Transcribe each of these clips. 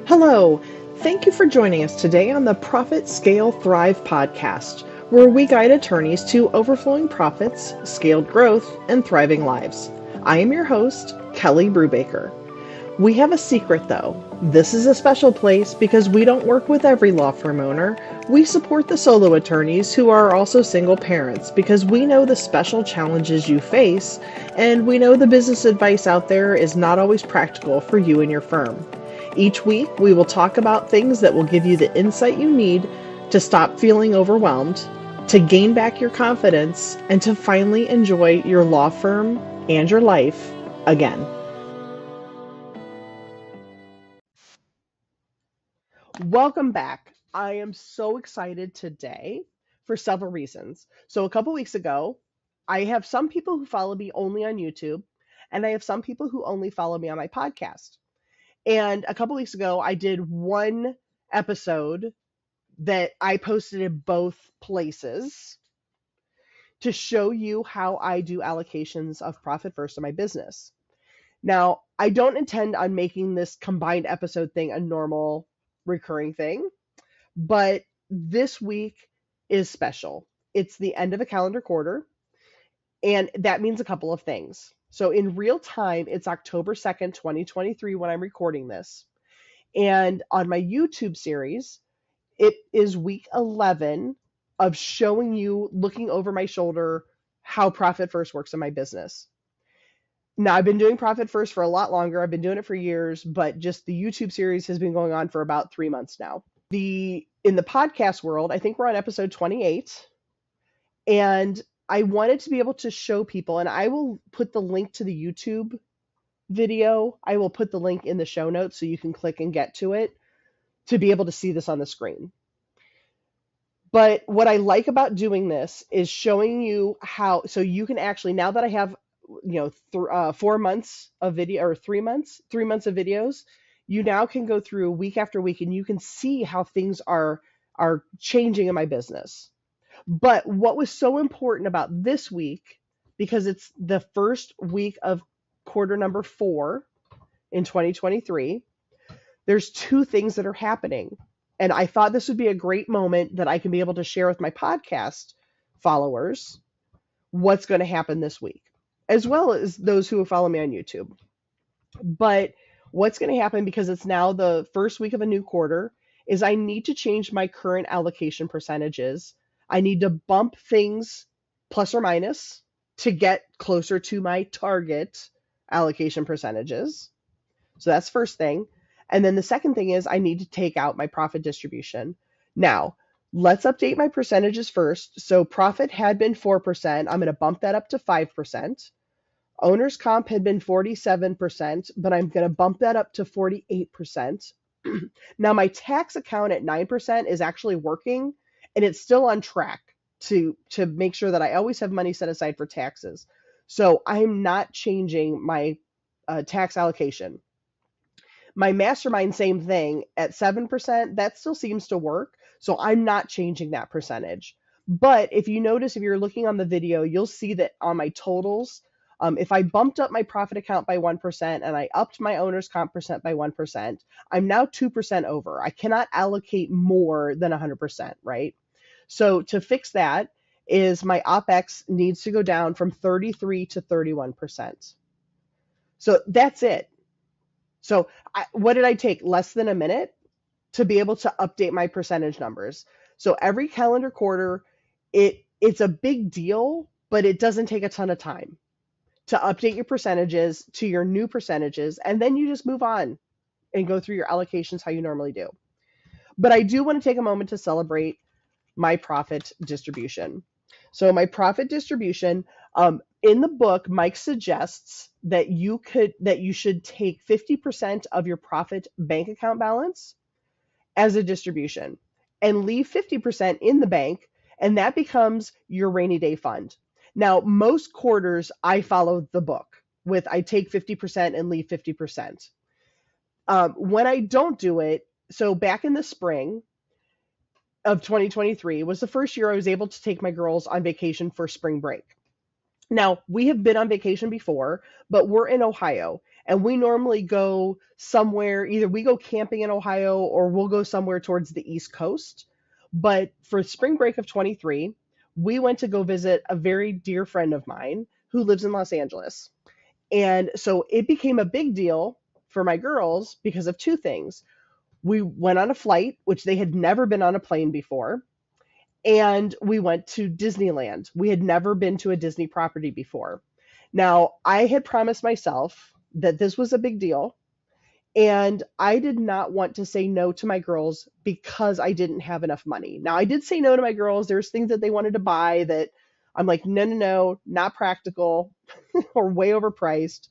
Hello. Thank you for joining us today on the Profit Scale Thrive podcast, where we guide attorneys to overflowing profits, scaled growth, and thriving lives. I am your host, Kelly Brubaker. We have a secret though. This is a special place because we don't work with every law firm owner. We support the solo attorneys who are also single parents because we know the special challenges you face, and we know the business advice out there is not always practical for you and your firm. Each week, we will talk about things that will give you the insight you need to stop feeling overwhelmed, to gain back your confidence, and to finally enjoy your law firm and your life again. Welcome back. I am so excited today for several reasons. So a couple weeks ago, I have some people who follow me only on YouTube, and I have some people who only follow me on my podcast. And a couple weeks ago, I did one episode that I posted in both places to show you how I do allocations of profit first in my business. Now, I don't intend on making this combined episode thing a normal recurring thing, but this week is special. It's the end of a calendar quarter, and that means a couple of things. So in real time, it's October 2nd, 2023 when I'm recording this. And on my YouTube series, it is week 11 of showing you, looking over my shoulder, how Profit First works in my business. Now, I've been doing Profit First for a lot longer. I've been doing it for years, but just the YouTube series has been going on for about 3 months now. In the podcast world, I think we're on episode 28, and I wanted to be able to show people, and I will put the link to the YouTube video. I will put the link in the show notes so you can click and get to it to be able to see this on the screen. But what I like about doing this is showing you how, so you can actually, now that I have 4 months of video, or 3 months of videos, you now can go through week after week and you can see how things are changing in my business. But what was so important about this week, because it's the first week of quarter number 4 in 2023, there's 2 things that are happening. And I thought this would be a great moment that I can be able to share with my podcast followers what's going to happen this week, as well as those who follow me on YouTube. But what's going to happen, because it's now the first week of a new quarter, is I need to change my current allocation percentages. I need to bump things plus or minus to get closer to my target allocation percentages. So that's the first thing. And then the second thing is I need to take out my profit distribution. Now, let's update my percentages first. So profit had been 4%. I'm going to bump that up to 5%. Owner's comp had been 47%, but I'm going to bump that up to 48%. Now, my tax account at 9% is actually working, and it's still on track to make sure that I always have money set aside for taxes. So I'm not changing my tax allocation. My mastermind, same thing, at 7%, that still seems to work. So I'm not changing that percentage. But if you notice, if you're looking on the video, you'll see that on my totals, if I bumped up my profit account by 1% and I upped my owner's comp percent by 1%, I'm now 2% over. I cannot allocate more than 100%, right? So to fix that is my OPEX needs to go down from 33 to 31%. So that's it. So what did I take? Less than a minute to be able to update my percentage numbers. So every calendar quarter, it's a big deal, but it doesn't take a ton of time to update your percentages to your new percentages, and then you just move on and go through your allocations how you normally do. But I do want to take a moment to celebrate my profit distribution. So my profit distribution, in the book, Mike suggests that you should take 50% of your profit bank account balance as a distribution and leave 50% in the bank, and that becomes your rainy day fund. Now, most quarters, I follow the book with I take 50% and leave 50%. When I don't do it, so back in the spring of 2023 was the first year I was able to take my girls on vacation for spring break. Now, we have been on vacation before, but we're in Ohio, And we normally go somewhere, either we go camping in Ohio or we'll go somewhere towards the East Coast. But for spring break of 23, we went to go visit a very dear friend of mine who lives in Los Angeles. And so it became a big deal for my girls because of two things. We went on a flight, which they had never been on a plane before, and we went to Disneyland. We had never been to a Disney property before. Now, I had promised myself that this was a big deal, and I did not want to say no to my girls because I didn't have enough money. Now, I did say no to my girls. There's things that they wanted to buy that I'm like, no, no, no, not practical or way overpriced.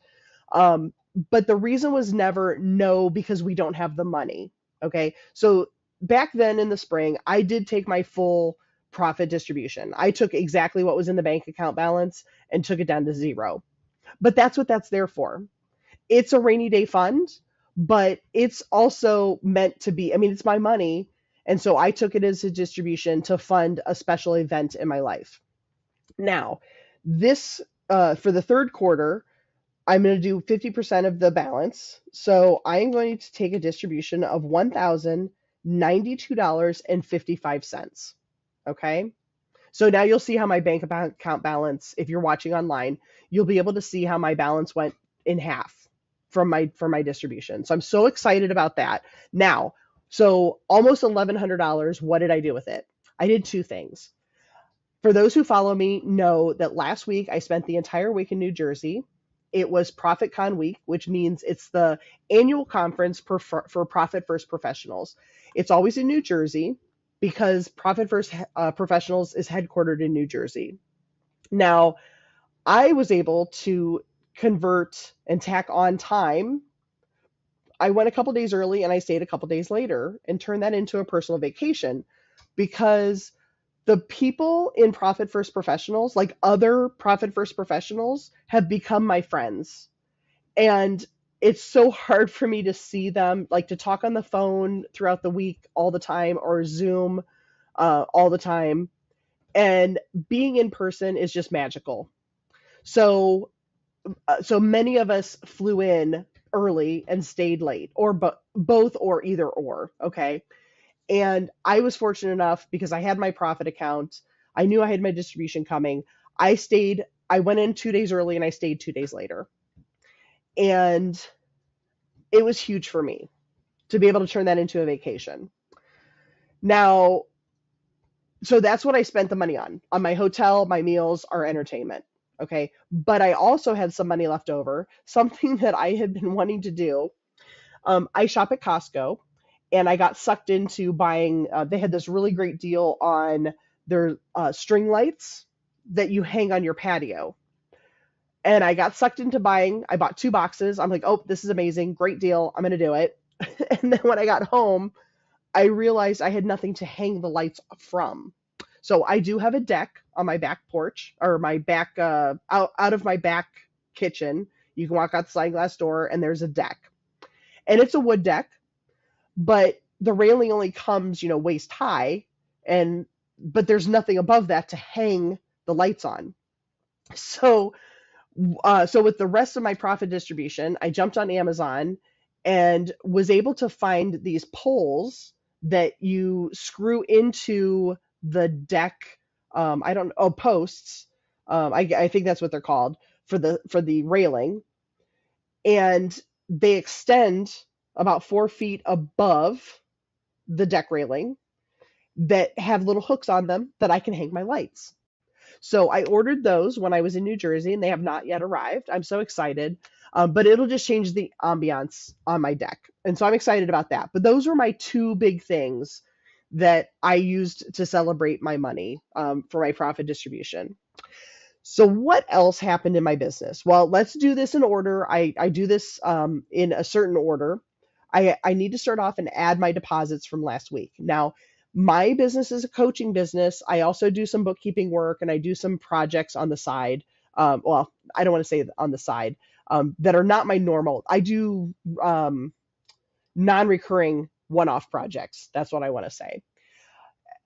Um, but the reason was never no because we don't have the money. Okay. So back then in the spring, I did take my full profit distribution. I took exactly what was in the bank account balance and took it down to zero. But that's what that's there for. It's a rainy day fund, but it's also meant to be, I mean, it's my money. And so I took it as a distribution to fund a special event in my life. Now, this, for the third quarter, I'm going to do 50% of the balance. So I am going to take a distribution of $1,092.55. Okay. So now you'll see how my bank account balance, if you're watching online, you'll be able to see how my balance went in half from my distribution. So I'm so excited about that. Now, so almost $1,100. What did I do with it? I did two things. For those who follow me know that last week I spent the entire week in New Jersey. It was ProfitCon week, which means it's the annual conference for Profit First professionals. It's always in New Jersey because Profit First Professionals is headquartered in New Jersey. Now, I was able to convert and tack on time. I went a couple days early and I stayed a couple days later and turned that into a personal vacation because the people in Profit First Professionals, like other Profit First professionals, have become my friends. And it's so hard for me to see them, like to talk on the phone throughout the week all the time or Zoom all the time. And being in person is just magical. So, so many of us flew in early and stayed late, or both, or either or. Okay. And I was fortunate enough because I had my profit account. I knew I had my distribution coming. I went in 2 days early and I stayed 2 days later. And it was huge for me to be able to turn that into a vacation. Now, so that's what I spent the money on my hotel, my meals, our entertainment. Okay. But I also had some money left over, something that I had been wanting to do. I shop at Costco and I got sucked into buying, they had this really great deal on their string lights that you hang on your patio. And I got sucked into buying, I bought 2 boxes. I'm like, oh, this is amazing. Great deal. I'm going to do it. And then when I got home, I realized I had nothing to hang the lights from. So I do have a deck on my back porch or my back, out of my back kitchen. You can walk out the sliding glass door and there's a deck. And it's a wood deck, but the railing only comes, waist high, but there's nothing above that to hang the lights on. So, so with the rest of my profit distribution, I jumped on Amazon and was able to find these poles that you screw into the deck. I don't, oh, posts. I think that's what they're called for the railing, and they extend about 4 feet above the deck railing that have little hooks on them that I can hang my lights. So I ordered those when I was in New Jersey and they have not yet arrived. I'm so excited. But it'll just change the ambiance on my deck. And so I'm excited about that. But those were my two big things that I used to celebrate my money for my profit distribution. So what else happened in my business? Well, let's do this in order. I do this in a certain order. I need to start off and add my deposits from last week. Now, my business is a coaching business. I also do some bookkeeping work and I do some projects on the side. Well, I don't want to say on the side that are not my normal. I do non-recurring one-off projects. That's what I want to say.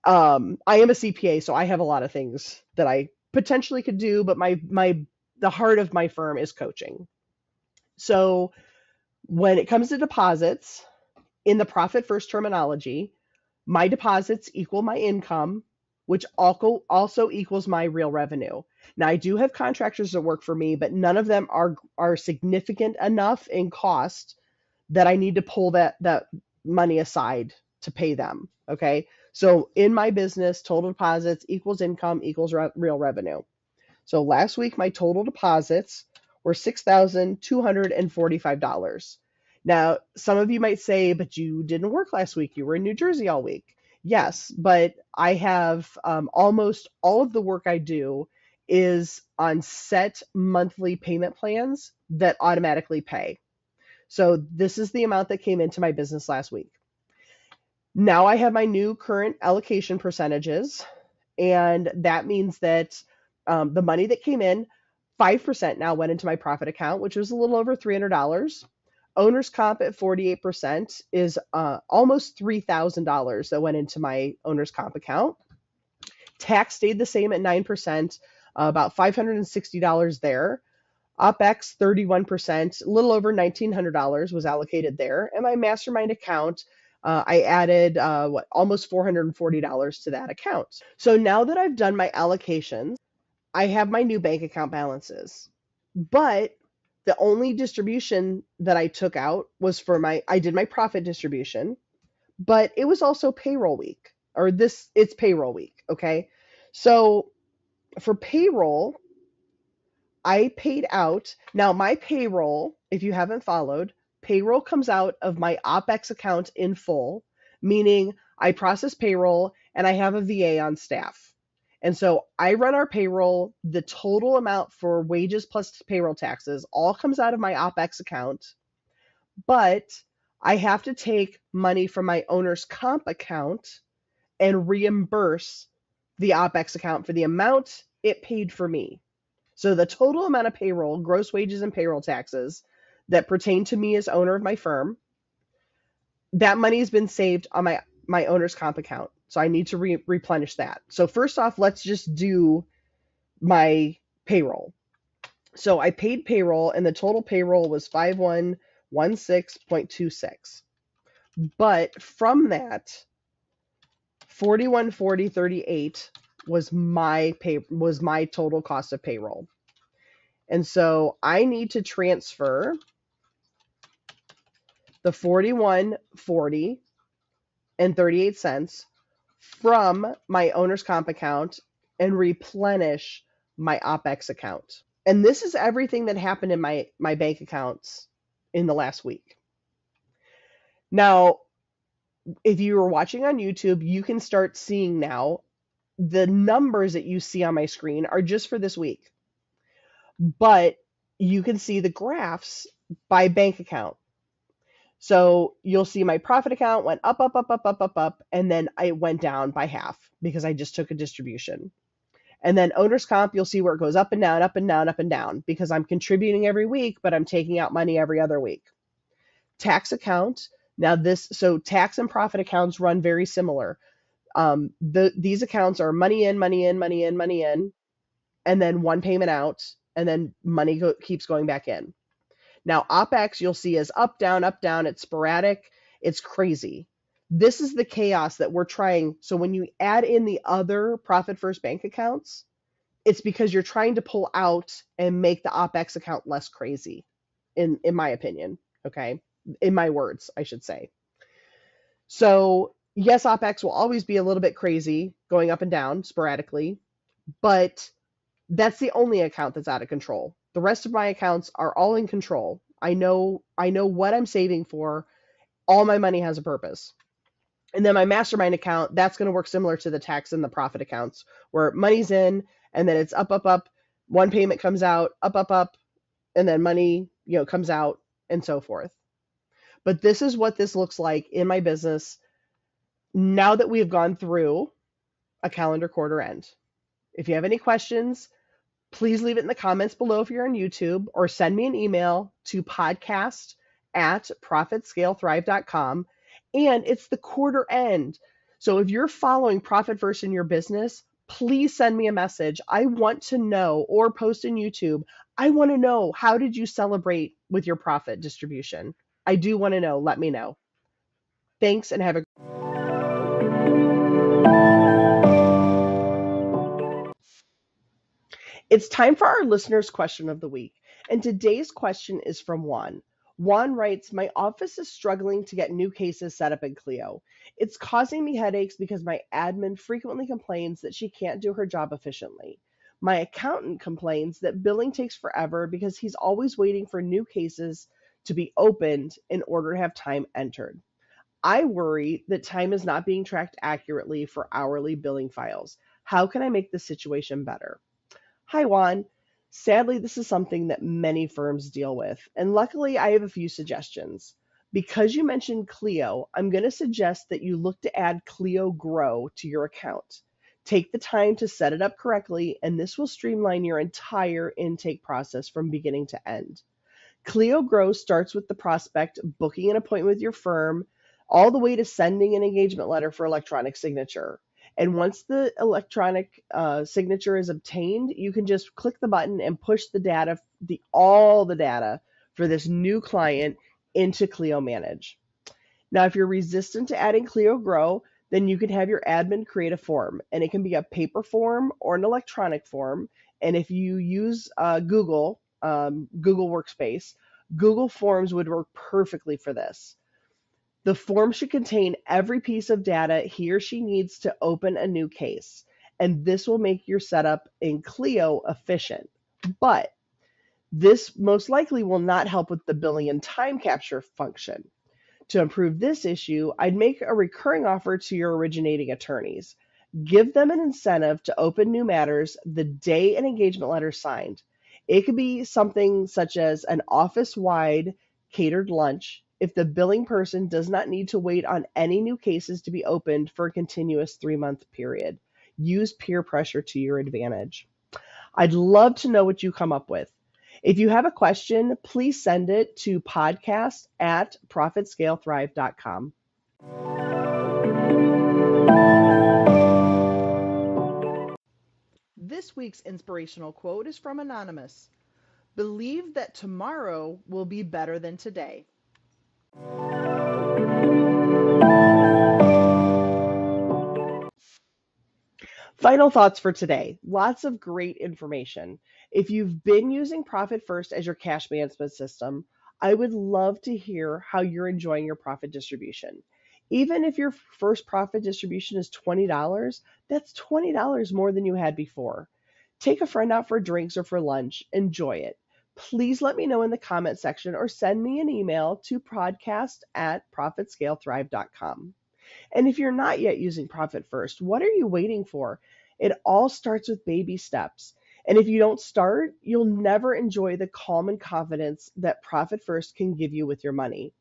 I am a CPA, so I have a lot of things that I potentially could do, but the heart of my firm is coaching. So when it comes to deposits, in the profit first terminology, my deposits equal my income, which also equals my real revenue. Now, I do have contractors that work for me, but none of them are significant enough in cost that I need to pull that money aside to pay them. Okay. So in my business, total deposits equals income equals real revenue. So last week, my total deposits were $6,245. Now, some of you might say, but you didn't work last week. You were in New Jersey all week. Yes, but I have almost all of the work I do is on set monthly payment plans that automatically pay. So this is the amount that came into my business last week. Now I have my new current allocation percentages, and that means that the money that came in, 5% now went into my profit account, which was a little over $300. Owner's comp at 48% is almost $3,000 that went into my owner's comp account. Tax stayed the same at 9%, about $560 there. OpEx, 31%, a little over $1,900 was allocated there. And my mastermind account, I added almost $440 to that account. So now that I've done my allocations, I have my new bank account balances. But the only distribution that I took out was I did my profit distribution, but it was also payroll week, it's payroll week. Okay. So for payroll, I paid out. Now, my payroll, if you haven't followed, payroll comes out of my OpEx account in full, meaning I process payroll and I have a VA on staff. And so I run our payroll, the total amount for wages plus payroll taxes all comes out of my OpEx account, but I have to take money from my owner's comp account and reimburse the OpEx account for the amount it paid for me. So the total amount of payroll, gross wages and payroll taxes that pertain to me as owner of my firm, that money has been saved on my owner's comp account. So I need to replenish that. So first off, let's just do my payroll. So I paid payroll and the total payroll was 5116.26. But from that, 4140.38 was my total cost of payroll. And so I need to transfer the 4140.38 from my owner's comp account and replenish my OpEx account. And this is everything that happened in my bank accounts in the last week. Now, if you were watching on YouTube, you can start seeing now the numbers that you see on my screen are just for this week. But you can see the graphs by bank account. So you'll see my profit account went up, and then it went down by half because I just took a distribution. And then owner's comp, you'll see where it goes up and down, up and down, up and down because I'm contributing every week, but I'm taking out money every other week. Tax account, so tax and profit accounts run very similar. These accounts are money in, money in, money in, money in, and then one payment out, and then money keeps going back in. Now, OpEx, you'll see is up, down, it's sporadic, it's crazy. This is the chaos that we're trying. So when you add in the other profit first bank accounts, it's because you're trying to pull out and make the OpEx account less crazy, in my opinion, okay? In my words, I should say. So yes, OpEx will always be a little bit crazy, going up and down sporadically, but that's the only account that's out of control. The rest of my accounts are all in control. I know what I'm saving for. All my money has a purpose. And then my mastermind account, that's going to work similar to the tax and the profit accounts, where money's in and then it's up. One payment comes out, up, and then money, comes out and so forth. But this is what this looks like in my business now that we have gone through a calendar quarter end. If you have any questions, please leave it in the comments below if you're on YouTube, or send me an email to podcast@profitscalethrive.com. And it's the quarter end. So if you're following Profit First in your business, please send me a message. I want to know, or post in YouTube. I want to know, how did you celebrate with your profit distribution? I do want to know. Let me know. Thanks and have a It's time for our listeners' question of the week. And today's question is from Juan. Juan writes, my office is struggling to get new cases set up in Clio. It's causing me headaches because my admin frequently complains that she can't do her job efficiently. My accountant complains that billing takes forever because he's always waiting for new cases to be opened in order to have time entered. I worry that time is not being tracked accurately for hourly billing files. How can I make this situation better? Hi, Juan. Sadly, this is something that many firms deal with, and luckily, I have a few suggestions. Because you mentioned Clio, I'm going to suggest that you look to add Clio Grow to your account. Take the time to set it up correctly, and this will streamline your entire intake process from beginning to end. Clio Grow starts with the prospect booking an appointment with your firm, all the way to sending an engagement letter for electronic signature. And once the electronic signature is obtained, you can just click the button and push the data, all the data for this new client into Clio Manage. Now, if you're resistant to adding Clio Grow, then you can have your admin create a form, and it can be a paper form or an electronic form. And if you use Google Workspace, Google Forms would work perfectly for this. The form should contain every piece of data he or she needs to open a new case, and this will make your setup in Clio efficient. But this most likely will not help with the billing and time capture function. To improve this issue, I'd make a recurring offer to your originating attorneys. Give them an incentive to open new matters the day an engagement letter is signed. It could be something such as an office-wide catered lunch if the billing person does not need to wait on any new cases to be opened for a continuous 3-month period. Use peer pressure to your advantage. I'd love to know what you come up with. If you have a question, please send it to podcast@profitscalethrive.com. This week's inspirational quote is from Anonymous. Believe that tomorrow will be better than today. Final thoughts for today. Lots of great information. If you've been using Profit First as your cash management system, I would love to hear how you're enjoying your profit distribution. Even if your first profit distribution is $20, that's $20 more than you had before. Take a friend out for drinks or for lunch. Enjoy it. Please let me know in the comment section or send me an email to podcast@profitscalethrive.com. And if you're not yet using Profit First, what are you waiting for? It all starts with baby steps. And if you don't start, you'll never enjoy the calm and confidence that Profit First can give you with your money.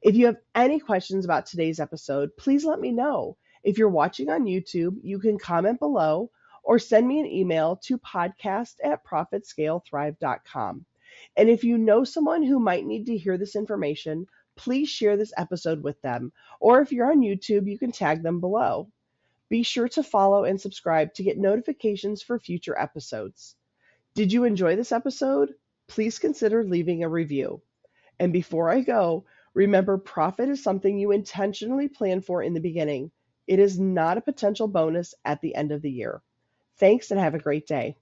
If you have any questions about today's episode, please let me know. If you're watching on YouTube, you can comment below or send me an email to podcast@profitscalethrive.com. And if you know someone who might need to hear this information, please share this episode with them. Or if you're on YouTube, you can tag them below. Be sure to follow and subscribe to get notifications for future episodes. Did you enjoy this episode? Please consider leaving a review. And before I go, remember profit is something you intentionally plan for in the beginning. It is not a potential bonus at the end of the year. Thanks and have a great day.